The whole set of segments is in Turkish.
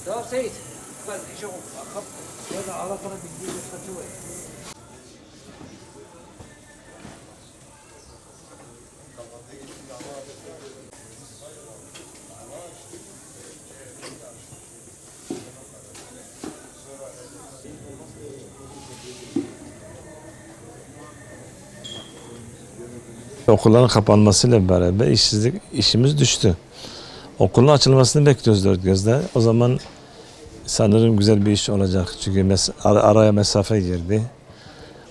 ده سيد بس شغل خط هذا على طرف الجيل الفتوى. Okulların kapanmasıyla beraber işimiz düştü. Okulun açılmasını bekliyoruz dört gözle. O zaman sanırım güzel bir iş olacak. Çünkü araya mesafe girdi.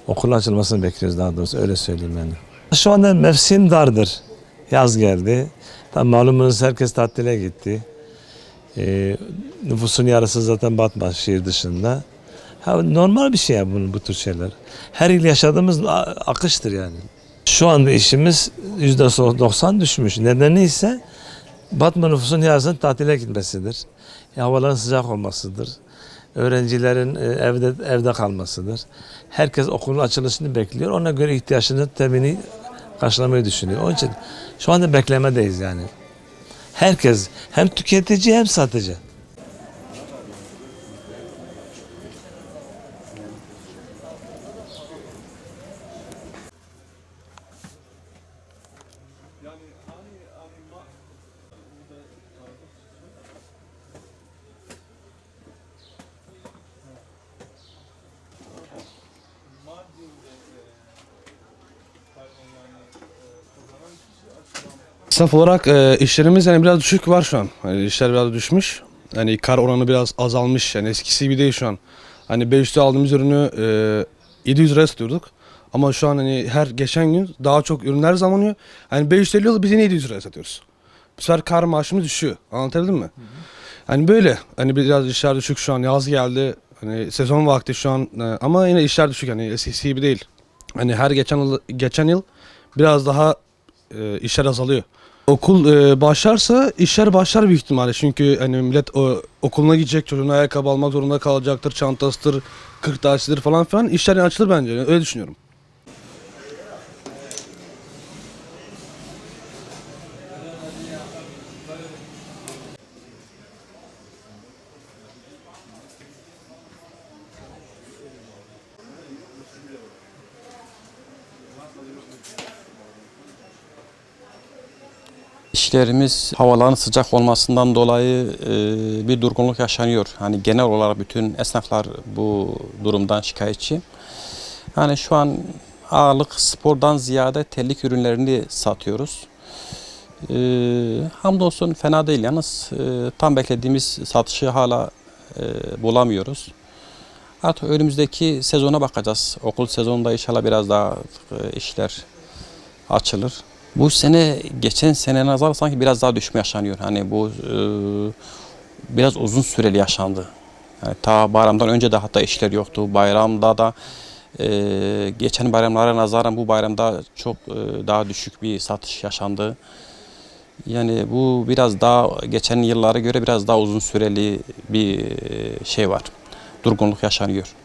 Okulun açılmasını bekliyoruz daha doğrusu, öyle söyleyeyim yani. Şu anda mevsim dardır. Yaz geldi. Tam malumunuz herkes tatile gitti. Nüfusun yarısı zaten Batman şehir dışında. Normal bir şey ya bu tür şeyler. Her yıl yaşadığımız akıştır yani. Şu anda işimiz %90 düşmüş. Nedeni ise Batman nüfusun yarısının tatile gitmesidir. Havaların sıcak olmasıdır. Öğrencilerin evde kalmasıdır. Herkes okulun açılışını bekliyor. Ona göre ihtiyaçını temini karşılamayı düşünüyor. Onun için şu anda beklemedeyiz yani. Herkes hem tüketici hem satıcı. Esnaf olarak işlerimiz yani biraz düşük var şu an. Yani işler biraz düşmüş. Yani kar oranı biraz azalmış. Yani eskisi gibi değil şu an. Hani 500'te aldığımız ürünü 700 liraya satıyorduk. Ama şu an hani her geçen gün daha çok ürünler zamlanıyor. Hani 550 yıl biz yine 700 liraya satıyoruz. Bu sefer kar maaşımız düşüyor. Anlatabildim mi? Hani böyle. Hani biraz işler düşük şu an. Yaz geldi. Hani sezon vakti şu an. Ama yine işler düşük. Hani eskisi gibi değil. Hani her geçen yıl biraz daha işler azalıyor. Okul başlarsa işler başlar büyük ihtimalle. Çünkü hani millet okuluna gidecek, çocuğuna ayakkabı almak zorunda kalacaktır, çantasıdır, kırtasiyedir falan filan. İşler açılır bence. Öyle düşünüyorum. İşlerimiz havaların sıcak olmasından dolayı bir durgunluk yaşanıyor. Hani genel olarak bütün esnaflar bu durumdan şikayetçi. Yani şu an ağırlık spordan ziyade terlik ürünlerini satıyoruz. Hamdolsun fena değil, yalnız tam beklediğimiz satışı hala bulamıyoruz. Artık önümüzdeki sezona bakacağız. Okul sezonunda inşallah biraz daha işler açılır. Bu sene geçen seneye nazaran sanki biraz daha düşme yaşanıyor. Hani bu biraz uzun süreli yaşandı. Yani ta bayramdan önce de hatta işler yoktu. Bayramda da geçen bayramlara nazaran bu bayramda çok daha düşük bir satış yaşandı. Yani bu biraz daha geçen yıllara göre biraz daha uzun süreli bir şey var. Durgunluk yaşanıyor.